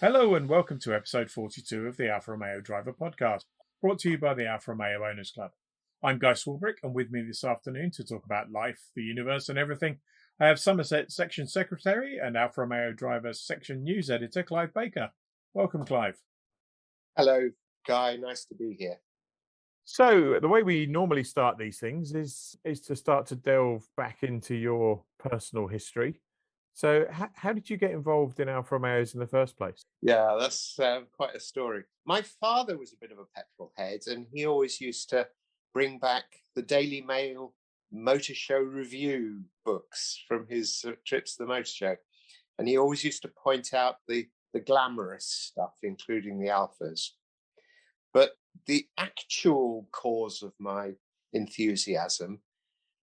Hello and welcome to episode 42 of the Alfa Romeo Driver Podcast, brought to you by the Alfa Romeo Owners Club. I'm Guy Swarbrick, and with me this afternoon to talk about life, the universe and everything, I have Somerset Section Secretary and Alfa Romeo Driver Section News Editor, Clive Baker. Welcome, Clive. Hello, Guy. Nice to be here. So the way we normally start these things is to start to delve back into your personal history. So how did you get involved in Alfa Romeos in the first place? Yeah, that's quite a story. My father was a bit of a petrol head, and he always used to bring back the Daily Mail Motor Show Review books from his trips to the motor show. And he always used to point out the glamorous stuff, including the Alphas. But the actual cause of my enthusiasm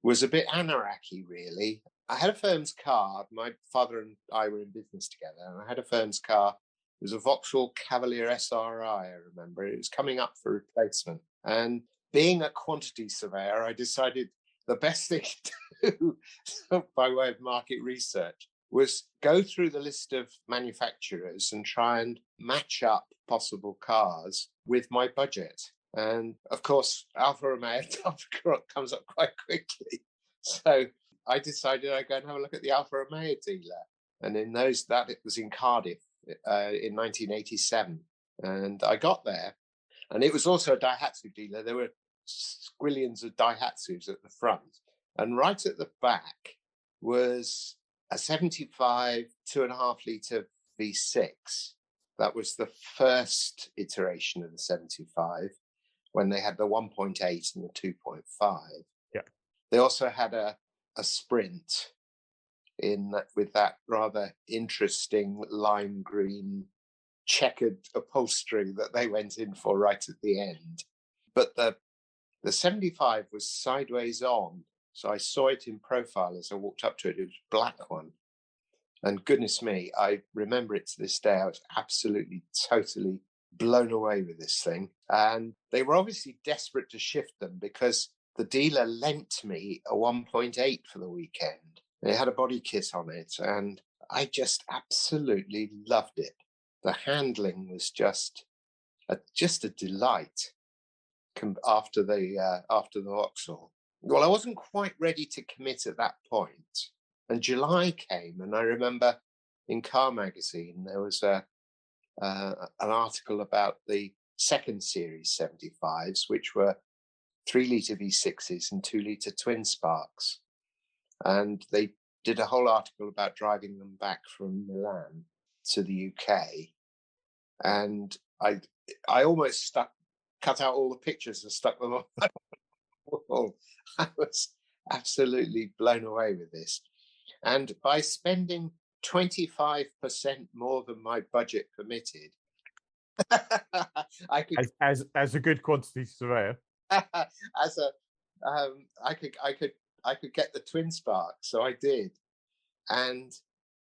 was a bit anarchy, really. I had a firm's car. My father and I were in business together, and I had a firm's car. It was a Vauxhall Cavalier SRI, I remember. It was coming up for replacement. And being a quantity surveyor, I decided the best thing to do by way of market research was go through the list of manufacturers and try and match up possible cars with my budget. And of course, Alfa Romeo comes up quite quickly. So I decided I'd go and have a look at the Alfa Romeo dealer. And it was in Cardiff in 1987. And I got there. And it was also a Daihatsu dealer. There were squillions of Daihatsus at the front. And right at the back was a 75 2.5 litre V6. That was the first ituration of the 75 when they had the 1.8 and the 2.5. Yeah. They also had a Sprint with that rather interesting lime green checkered upholstery that they went in for right at the end. But the 75 was sideways on, so I saw it in profile as I walked up to it. It was a black one. And goodness me, I remember it to this day. I was absolutely, totally blown away with this thing. And they were obviously desperate to shift them because the dealer lent me a 1.8 for the weekend. It had a body kit on it, and I just absolutely loved it. The handling was just a delight after the Vauxhall. Well, I wasn't quite ready to commit at that point. And July came, and I remember in Car Magazine there was an article about the second series 75s, which were 3 litre V6s and 2 litre twin sparks. And they did a whole article about driving them back from Milan to the UK. And I almost cut out all the pictures and stuck them on my wall. I was absolutely blown away with this. And by spending 25% more than my budget permitted, I could, as a good quantity surveyor, I could get the twin spark, so I did, and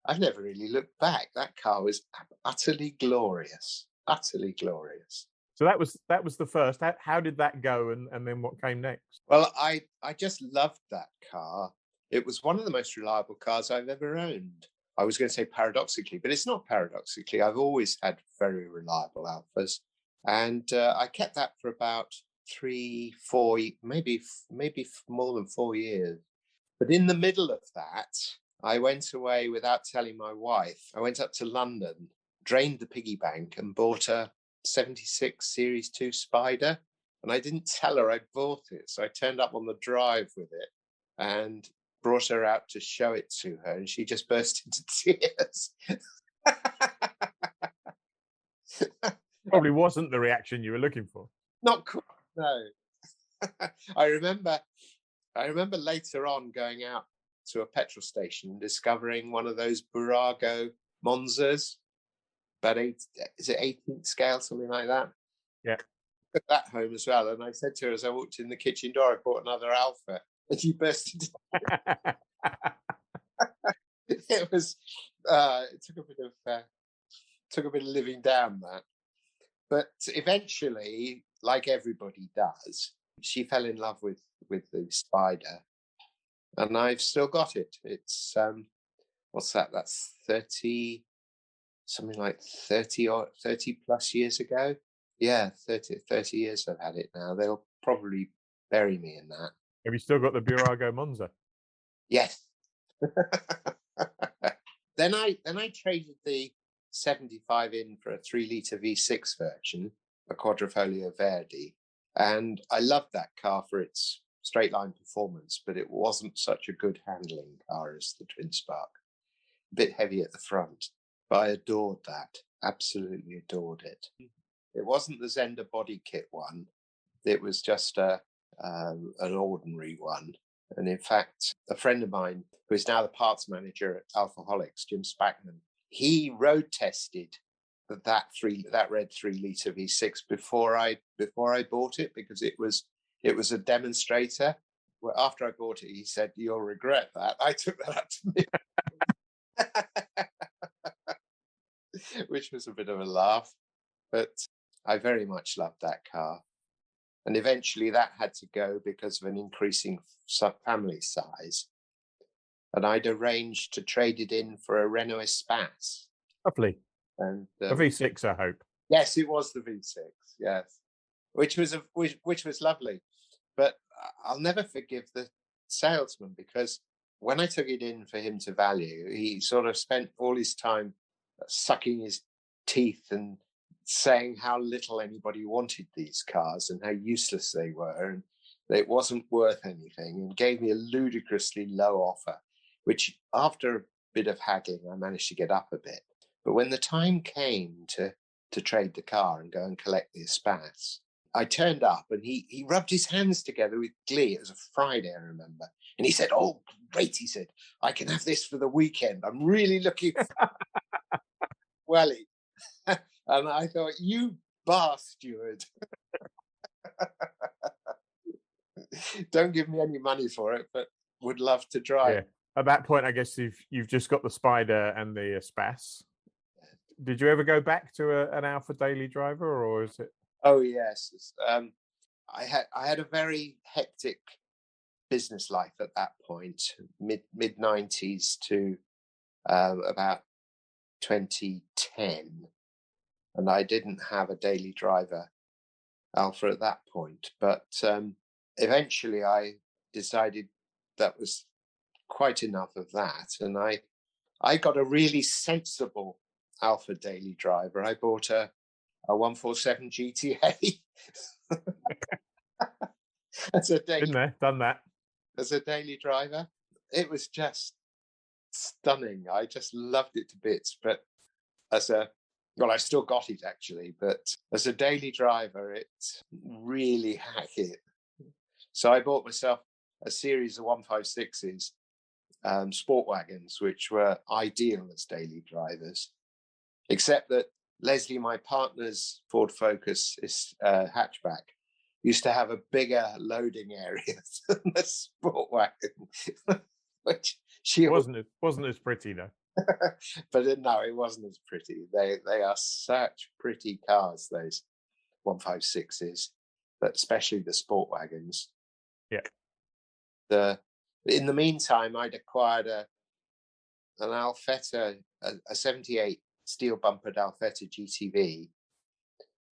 I've never really looked back. That car was utterly glorious, utterly glorious. So that was the first. How did that go, and then what came next? Well, I just loved that car. It was one of the most reliable cars I've ever owned. I was going to say paradoxically, but it's not paradoxically. I've always had very reliable Alphas. And I kept that for about 3, 4, maybe more than 4 years. But in the middle of that, I went away without telling my wife. I went up to London, drained the piggy bank and bought a 76 Series 2 Spider. And I didn't tell her I'd bought it. So I turned up on the drive with it and brought her out to show it to her, and she just burst into tears. Probably wasn't the reaction you were looking for. Not quite, no. I remember later on going out to a petrol station and discovering one of those Burago Monzas, about 18th scale, something like that. Yeah. Took that home as well, and I said to her as I walked in the kitchen door, I bought another Alpha. And she burst into it was it took a bit of living down, that. But eventually, like everybody does, she fell in love with the Spider, and I've still got it. It's what's that? That's 36 something like 30 plus years ago. Yeah, 30 years I've had it now. They'll probably bury me in that. Have you still got the Burago Monza? Yes. Then I traded the 75 in for a 3-litre V6 version, a Quadrifoglio Verdi, and I loved that car for its straight line performance, but it wasn't such a good handling car as the Twin Spark. A bit heavy at the front, but I adored that. Absolutely adored it. It wasn't the Zender body kit one. It was just an ordinary one. And in fact, a friend of mine, who is now the parts manager at Alphaholics, Jim Spackman, he road tested that red 3-litre V6 before I bought it, because it was a demonstrator. Well, after I bought it, he said, "You'll regret that." I took that up to me, which was a bit of a laugh, but I very much loved that car. And eventually that had to go because of an increasing family size. And I'd arranged to trade it in for a Renault Espace. Lovely. And a V6, I hope. Yes, it was the V6. Yes, which was lovely. But I'll never forgive the salesman, because when I took it in for him to value, he sort of spent all his time sucking his teeth and saying how little anybody wanted these cars and how useless they were, and that it wasn't worth anything, and gave me a ludicrously low offer, which after a bit of haggling, I managed to get up a bit. But when the time came to trade the car and go and collect the Espace, I turned up and he rubbed his hands together with glee. It was a Friday, I remember. And he said, "Oh, great," he said, "I can have this for the weekend. I'm really looking welly." And I thought, "You bar steward." Don't give me any money for it, but would love to drive. Yeah. At that point, I guess you've just got the Spider and the Espace. Did you ever go back to an Alfa daily driver, or is it? Oh yes, I had a very hectic business life at that point, mid 90s to about 2010, and I didn't have a daily driver Alfa at that point. But eventually, I decided that was quite enough of that, and I got a really sensible Alfa daily driver. I bought a 147 GTA. Done that as a daily driver. It was just stunning. I just loved it to bits. But I still got it actually, but as a daily driver, it really hacked it. So I bought myself a series of 156s, sport wagons, which were ideal as daily drivers, except that Leslie, my partner's Ford Focus is hatchback, used to have a bigger loading area than the sport wagon, which she wasn't as pretty though. But no, it wasn't as pretty. They are such pretty cars, those 156s, but especially the sport wagons. Yeah. In the meantime, I'd acquired an Alfetta, a 78 steel bumpered Alfetta GTV,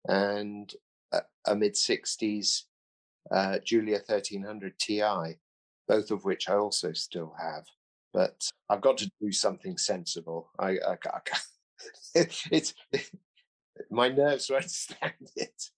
and a mid-60s Giulia 1300 Ti, both of which I also still have. But I've got to do something sensible. I it's my nerves won't stand it.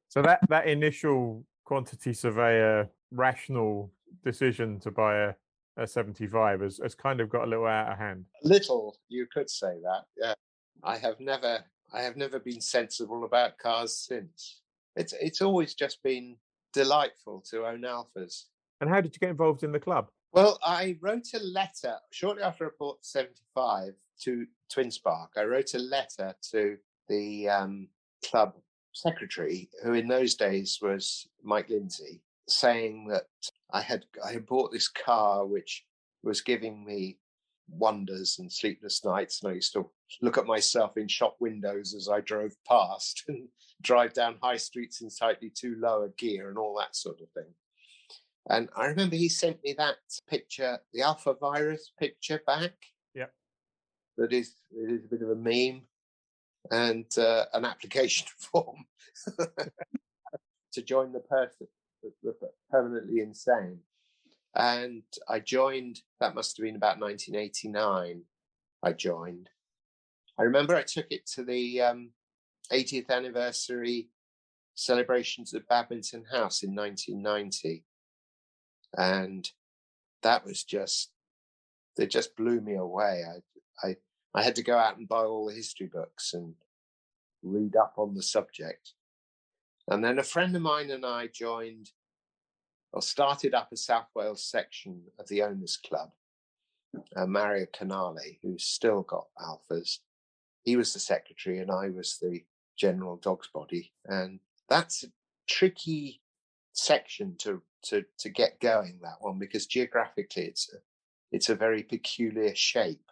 So that initial quantity surveyor rational decision to buy a 75 has kind of got a little out of hand. Little, you could say that. Yeah, I have never been sensible about cars since. It's always just been delightful to own Alfas. And how did you get involved in the club? Well, I wrote a letter shortly after I bought 75 to Twin Spark. I wrote a letter to the club secretary, who in those days was Mike Lindsay, saying that I had bought this car which was giving me wonders and sleepless nights, and I used to look at myself in shop windows as I drove past and drive down high streets in slightly too low a gear and all that sort of thing. And I remember he sent me that picture, the Alpha virus picture back. Yep. that is a bit of a meme and an application form to join the permanently insane. And I joined, that must have been about 1989. I joined. I remember I took it to the 80th anniversary celebrations at Badminton House in 1990. And that was it just blew me away. I had to go out and buy all the history books and read up on the subject. And then a friend of mine and I started up a South Wales section of the Owners Club. Mario Canale, who's still got Alphas, he was the secretary and I was the general dog's body. And that's a tricky section to get going, that one, because geographically it's a very peculiar shape.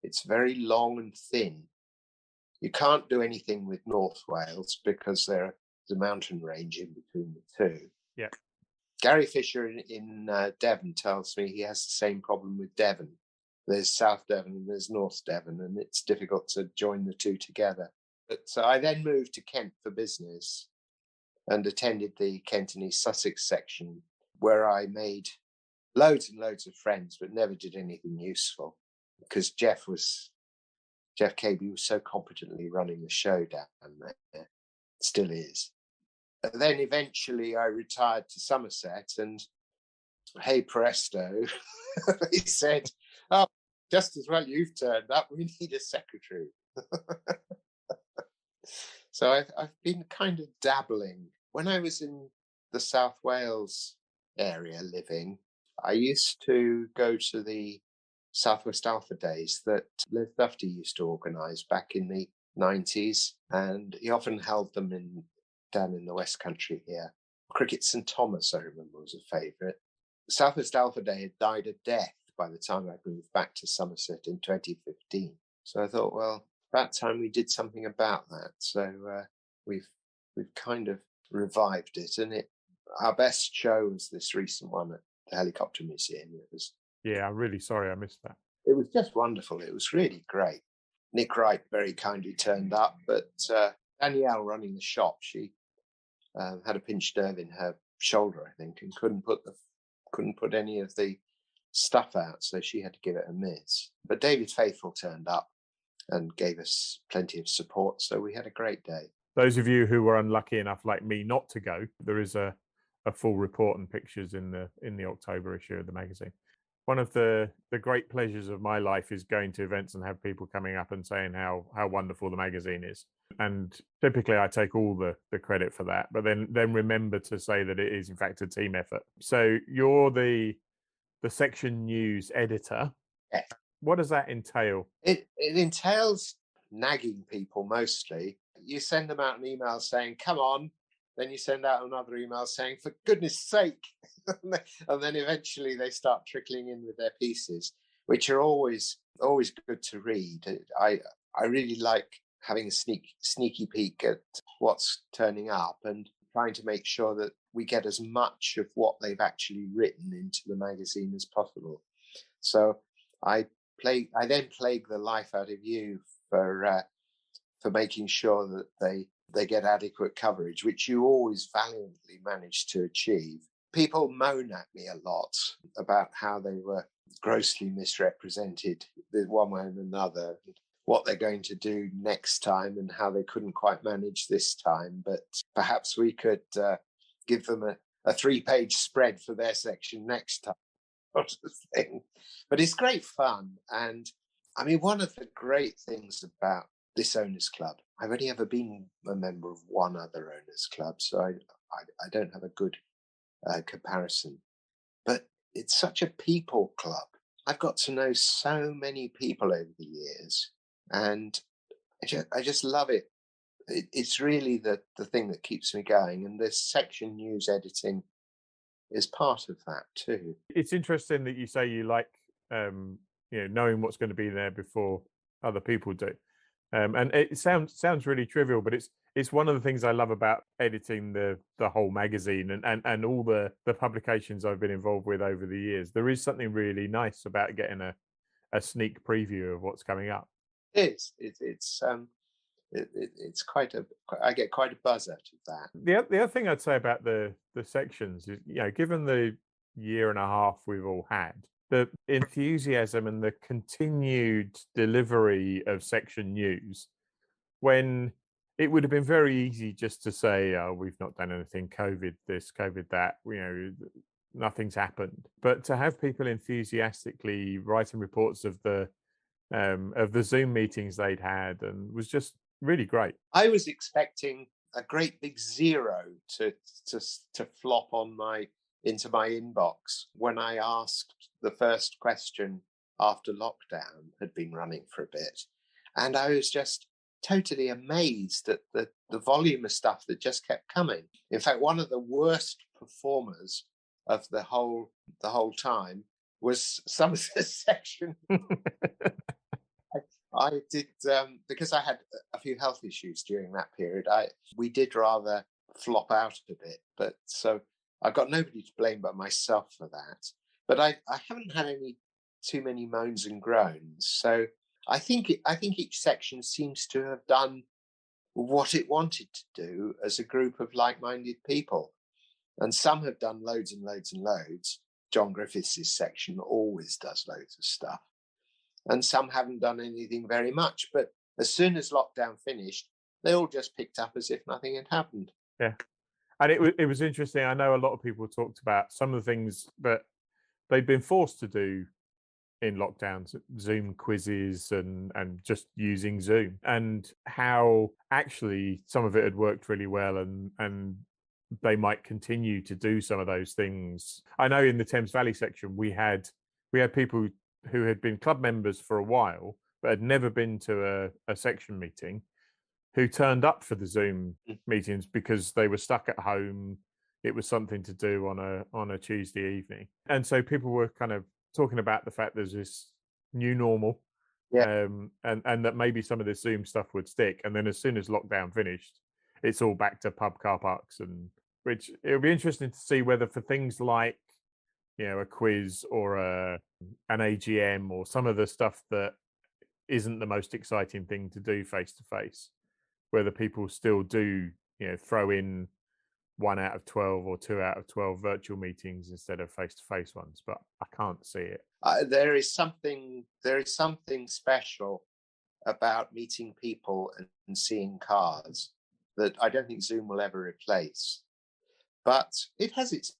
It's very long and thin. You can't do anything with North Wales because there's a mountain range in between the two. Yeah. Gary Fisher in Devon tells me he has the same problem with Devon. There's South Devon and there's North Devon, and it's difficult to join the two together. But so I then moved to Kent for business and attended the Kent and East Sussex section, where I made loads and loads of friends, but never did anything useful because Jeff Cabey was so competently running the show down there, still is. And then eventually I retired to Somerset, and hey presto, they said, "Oh, just as well you've turned up. We need a secretary." So I've been kind of dabbling. When I was in the South Wales area living, I used to go to the West Alfa days that Les Lufty used to organise back in the 90s, and he often held them down in the West Country here. Cricket St Thomas, I remember, was a favourite. West Alfa Day had died a death by the time I moved back to Somerset in 2015. So I thought, well, about time we did something about that. So we've kind of revived it, and our best show was this recent one at the Helicopter Museum. I'm really sorry I missed that. It was just wonderful. It was really great. Nick Wright very kindly turned up, but Danielle running the shop, she had a pinched nerve in her shoulder, I think, and couldn't put any of the stuff out, so she had to give it a miss. But David Faithful turned up and gave us plenty of support, so we had a great day. Those of you who were unlucky enough, like me, not to go, there is a full report and pictures in the October issue of the magazine. One of the great pleasures of my life is going to events and have people coming up and saying how wonderful the magazine is. And typically I take all the credit for that, but then remember to say that it is in fact a team effort. So you're the section news editor. Yeah. What does that entail? It entails nagging people mostly. You send them out an email saying, "Come on." Then you send out another email saying, "For goodness sake." And then eventually they start trickling in with their pieces, which are always good to read. I really like having a sneaky peek at what's turning up and trying to make sure that we get as much of what they've actually written into the magazine as possible. So I then plague the life out of you for making sure that they get adequate coverage, which you always valiantly manage to achieve. People moan at me a lot about how they were grossly misrepresented one way and another, what they're going to do next time and how they couldn't quite manage this time. But perhaps we could give them a 3-page spread for their section next time, sort of thing. But it's great fun. And I mean, one of the great things about this owners club, I've only ever been a member of one other owners club, so I don't have a good comparison. But it's such a people club. I've got to know so many people over the years, and I just love it. It's really the thing that keeps me going, and this section news editing is part of that too. It's interesting that you say you like knowing what's going to be there before other people do. And it sounds really trivial, but it's one of the things I love about editing the whole magazine and all the publications I've been involved with over the years. There is something really nice about getting a sneak preview of what's coming up. It is. It's quite a. I get quite a buzz out of that. The other thing I'd say about the sections is, given the year and a half we've all had, the enthusiasm and the continued delivery of section news, when it would have been very easy just to say, oh, we've not done anything, COVID this, COVID that, nothing's happened. But to have people enthusiastically writing reports of the Zoom meetings they'd had, and was just really great. I was expecting a great big zero to flop into my inbox when I asked the first question after lockdown had been running for a bit, and I was just totally amazed at the volume of stuff that just kept coming. In fact, one of the worst performers of the whole time was Somerset section. I did, because I had a few health issues during that period, we did rather flop out a bit. But so I've got nobody to blame but myself for that. But I haven't had too many moans and groans. So I think each section seems to have done what it wanted to do as a group of like-minded people. And some have done loads and loads and loads. John Griffiths' section always does loads of stuff. And some haven't done anything very much. But as soon as lockdown finished, they all just picked up as if nothing had happened. Yeah. And it was interesting. I know a lot of people talked about some of the things that they'd been forced to do in lockdowns, Zoom quizzes and just using Zoom, and how actually some of it had worked really well, and they might continue to do some of those things. I know in the Thames Valley section we had people who had been club members for a while but had never been to a section meeting, who turned up for the Zoom meetings because they were stuck at home. It was something to do on a Tuesday evening, and so people were kind of talking about the fact there's this new normal, and that maybe some of this Zoom stuff would stick. And then as soon as lockdown finished, it's all back to pub car parks, and which it'll be interesting to see whether for things like a quiz or an AGM or some of the stuff that isn't the most exciting thing to do face to face, whether people still do throw in 1 out of 12 or 2 out of 12 virtual meetings instead of face-to-face ones, but I can't see it. There is something special about meeting people and seeing cars that I don't think Zoom will ever replace. But it has its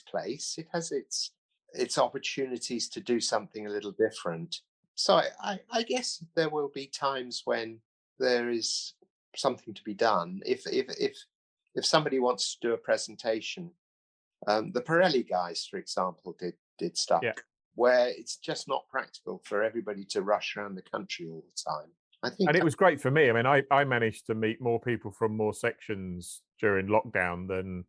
place. It has its opportunities to do something a little different. So I guess there will be times when there is something to be done. If somebody wants to do a presentation, the Pirelli guys, for example, did stuff where it's just not practical for everybody to rush around the country all the time. And it was great for me. I mean, I managed to meet more people from more sections during lockdown than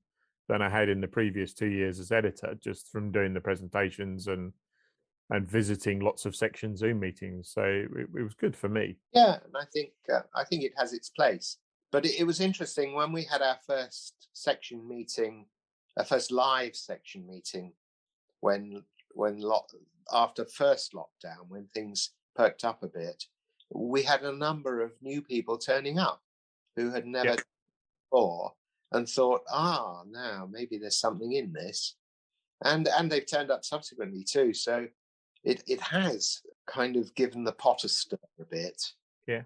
I had in the previous 2 years as editor, just from doing the presentations and visiting lots of section Zoom meetings. So it was good for me. Yeah, and I think it has its place. But it was interesting when we had our first section meeting, our first live section meeting, after first lockdown, when things perked up a bit, we had a number of new people turning up who had never before and thought, now maybe there's something in this, and they've turned up subsequently too. So it has kind of given the pot a stir a bit. Yeah.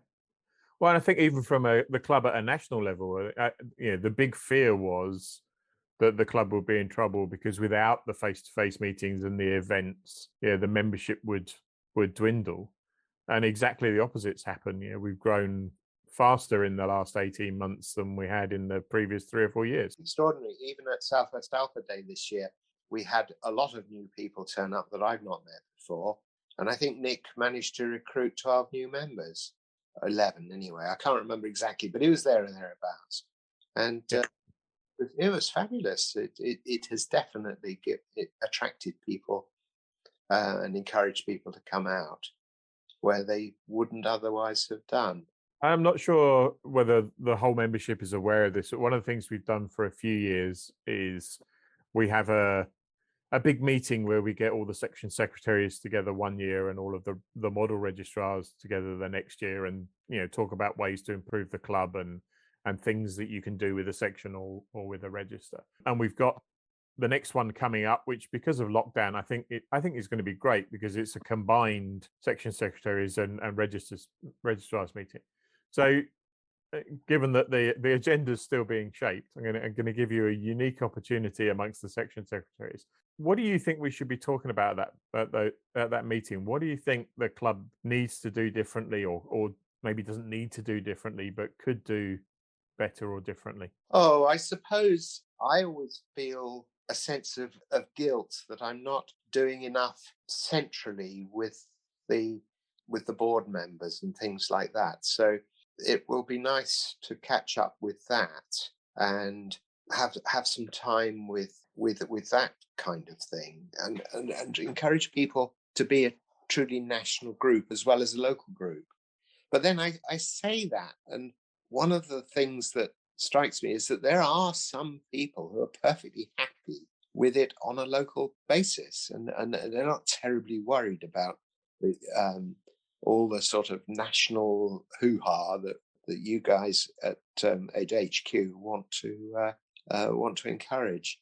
Well, and I think even from the club at a national level, the big fear was that the club would be in trouble because without the face-to-face meetings and the events, the membership would dwindle. And exactly the opposite's happened. We've grown faster in the last 18 months than we had in the previous 3 or 4 years. Extraordinary. Even at West Alfa Day this year, we had a lot of new people turn up that I've not met before. And I think Nick managed to recruit 12 new members. 11 anyway, I can't remember exactly, but it was there and thereabouts, and it was fabulous. It has definitely attracted people and encouraged people to come out where they wouldn't otherwise have done. I'm not sure whether the whole membership is aware of this, but one of the things we've done for a few years is we have a a big meeting where we get all the section secretaries together one year and all of the model registrars together the next year, and talk about ways to improve the club and things that you can do with a section or with a register. And we've got the next one coming up, which because of lockdown, I think is going to be great, because it's a combined section secretaries and registrars meeting. So given that the agenda is still being shaped, I'm going to give you a unique opportunity amongst the section secretaries. What do you think we should be talking about at that meeting? What do you think the club needs to do differently, or maybe doesn't need to do differently, but could do better or differently? Oh, I suppose I always feel a sense of guilt that I'm not doing enough centrally with the board members and things like that. So it will be nice to catch up with that and have some time with that kind of thing, and encourage people to be a truly national group as well as a local group. But then I say that, and one of the things that strikes me is that there are some people who are perfectly happy with it on a local basis, and they're not terribly worried about all the sort of national hoo-ha that you guys at HQ want to encourage.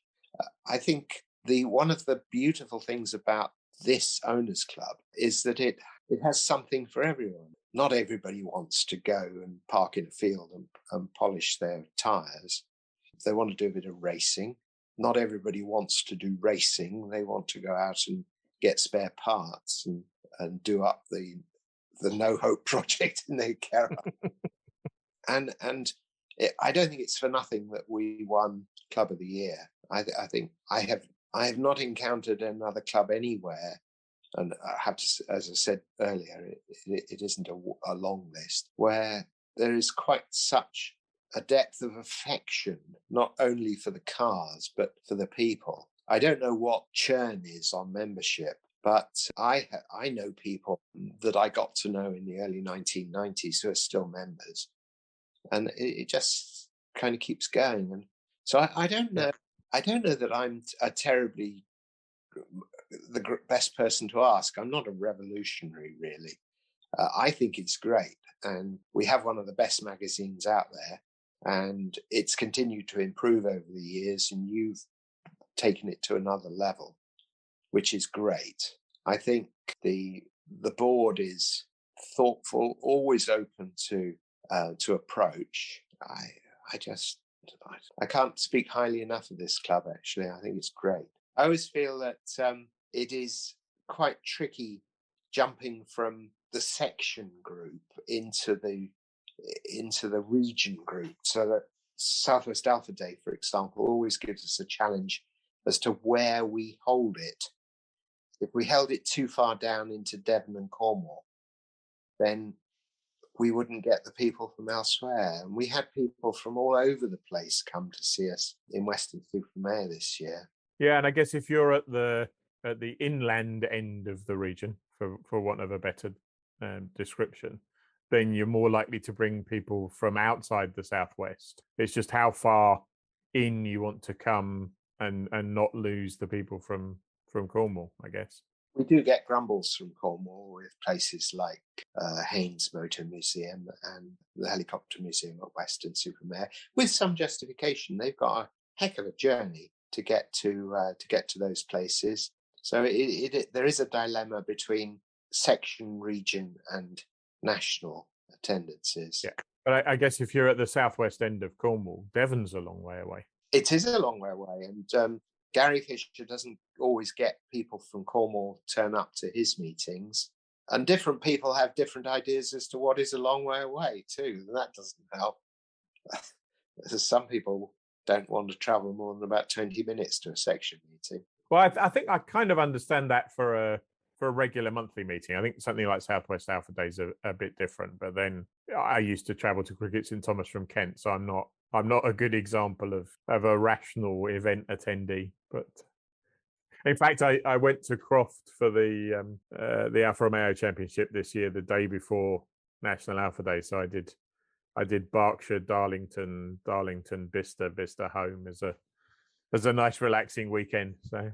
I think one of the beautiful things about this owners club is that it has something for everyone. Not everybody wants to go and park in a field and polish their tyres. They want to do a bit of racing. Not everybody wants to do racing. They want to go out and get spare parts and do up the No Hope project in their garage. and I don't think it's for nothing that we won Club of the Year. I think I have not encountered another club anywhere, and I have to, as I said earlier, it isn't a long list, where there is quite such a depth of affection, not only for the cars, but for the people. I don't know what churn is on membership, but I know people that I got to know in the early 1990s who are still members, and it just kind of keeps going. And so I don't know. I don't know that I'm a terribly the best person to ask. I'm not a revolutionary, really. I think it's great, and we have one of the best magazines out there, and it's continued to improve over the years, and you've taken it to another level, which is great. I think the board is thoughtful, always open to approach. I can't speak highly enough of this club, actually. I think it's great. I always feel that it is quite tricky jumping from the section group into the region group. So that South West Alfa Day, for example, always gives us a challenge as to where we hold it. If we held it too far down into Devon and Cornwall, then we wouldn't get the people from elsewhere. And we had people from all over the place come to see us in Weston-super-Mare this year. Yeah, and I guess if you're at the inland end of the region, for want of a better description, then you're more likely to bring people from outside the southwest. It's just how far in you want to come and not lose the people from Cornwall, I guess. We do get grumbles from Cornwall with places like Haynes Motor Museum and the Helicopter Museum at Weston-super-Mare, with some justification. They've got a heck of a journey to get to those places. So there is a dilemma between section, region, and national attendances. Yeah, but I guess if you're at the southwest end of Cornwall, Devon's a long way away. It is a long way away, and Gary Fisher doesn't always get people from Cornwall turn up to his meetings, and different people have different ideas as to what is a long way away too, and that doesn't help. Some people don't want to travel more than about 20 minutes to a section meeting. Well, I think I kind of understand that for a regular monthly meeting. I think something like South West Alfa Days are a bit different, but then I used to travel to Cricket St Thomas from Kent, so I'm not a good example of a rational event attendee. But in fact, I went to Croft for the Alfa Romeo Championship this year, the day before National Alfa Day. So I did Berkshire, Darlington, Bicester home as a nice relaxing weekend. So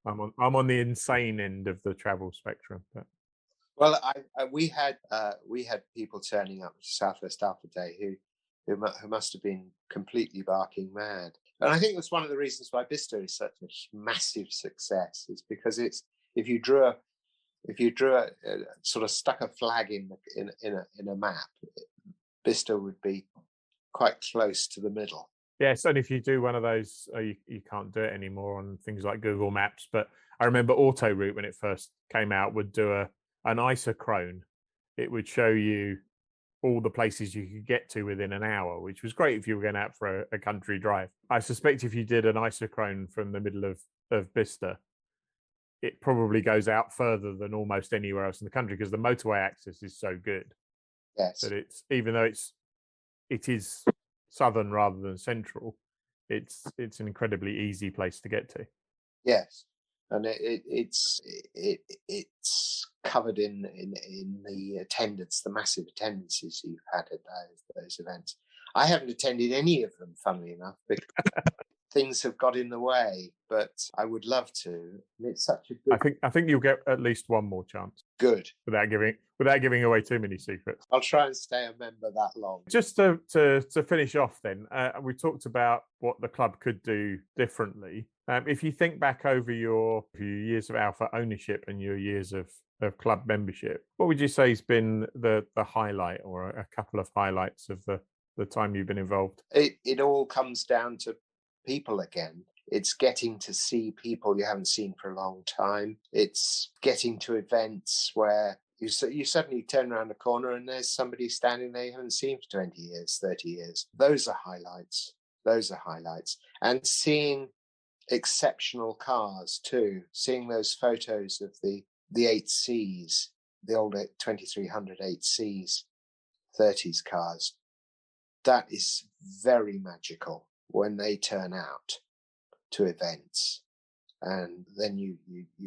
I'm on the insane end of the travel spectrum. But Well, we had people turning up to Southwest Alpha Day who must have been completely barking mad. And I think that's one of the reasons why Bicester is such a massive success, is because it's if you drew a sort of stuck a flag in a map, Bicester would be quite close to the middle. yes, and if you do one of those, you can't do it anymore on things like Google Maps. But I remember Autoroute, when it first came out, would do an isochrone. It would show you all the places you could get to within an hour, which was great if you were going out for a country drive. I suspect if you did an isochrone from the middle of Bicester, it probably goes out further than almost anywhere else in the country, because the motorway access is so good. Yes. That it's, even though it is southern rather than central, it's an incredibly easy place to get to. Yes, and it's covered in the attendance, the massive attendances you've had at those events. I haven't attended any of them, funnily enough, because things have got in the way, but I would love to. And it's such a good. I think you'll get at least one more chance. Good. Without giving away too many secrets. I'll try and stay a member that long. Just to finish off, then we talked about what the club could do differently. If you think back over your years of Alpha ownership and your years of club membership, what would you say has been the highlight, or a couple of highlights of the time you've been involved? It all comes down to people again. It's getting to see people you haven't seen for a long time. It's getting to events where you suddenly turn around a corner and there's somebody standing there you haven't seen for 20 years, 30 years. Those are highlights. And seeing exceptional cars too, seeing those photos of the 8Cs, the old 2300 8Cs, 30s cars. That is very magical when they turn out to events, and then you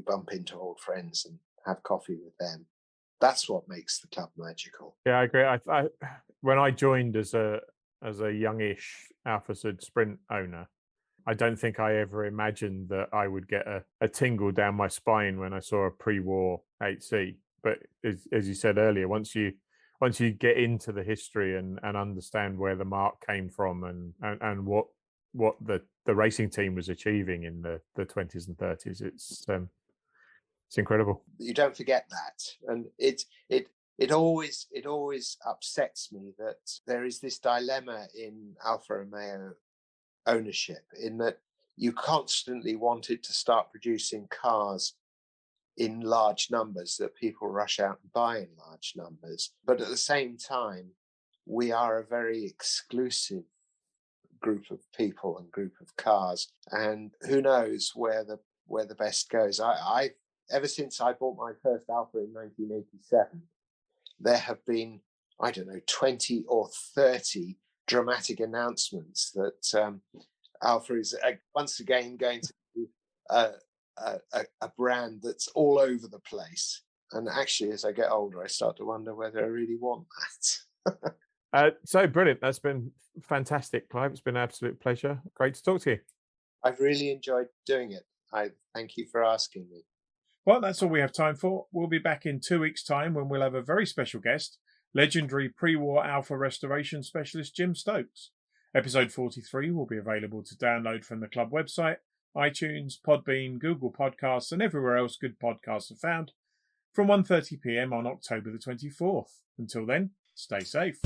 bump into old friends and have coffee with them. That's what makes the club magical. Yeah, I agree. I when I joined as a youngish Alfa Sud Sprint owner, I don't think I ever imagined that I would get a tingle down my spine when I saw a pre-war 8C. But as you said earlier, once you get into the history and understand where the mark came from and what the racing team was achieving in the 20s and 30s, it's incredible. You don't forget that, and it always upsets me that there is this dilemma in Alfa Romeo ownership, in that you constantly wanted to start producing cars in large numbers that people rush out and buy in large numbers, but at the same time we are a very exclusive group of people and group of cars, and who knows where the best goes. I ever since I bought my first Alfa in 1987, there have been, I don't know, 20 or 30 dramatic announcements that Alfa is once again going to be a brand that's all over the place. And actually, as I get older, I start to wonder whether I really want that. So brilliant. That's been fantastic, Clive. It's been an absolute pleasure. Great to talk to you. I've really enjoyed doing it. I thank you for asking me. Well, that's all we have time for. We'll be back in 2 weeks' time when we'll have a very special guest, legendary pre-war Alfa restoration specialist Jim Stokes. Episode 43 will be available to download from the club website, iTunes, Podbean, Google Podcasts, and everywhere else good podcasts are found, from 1:30 p.m. on October the 24th. Until then, stay safe.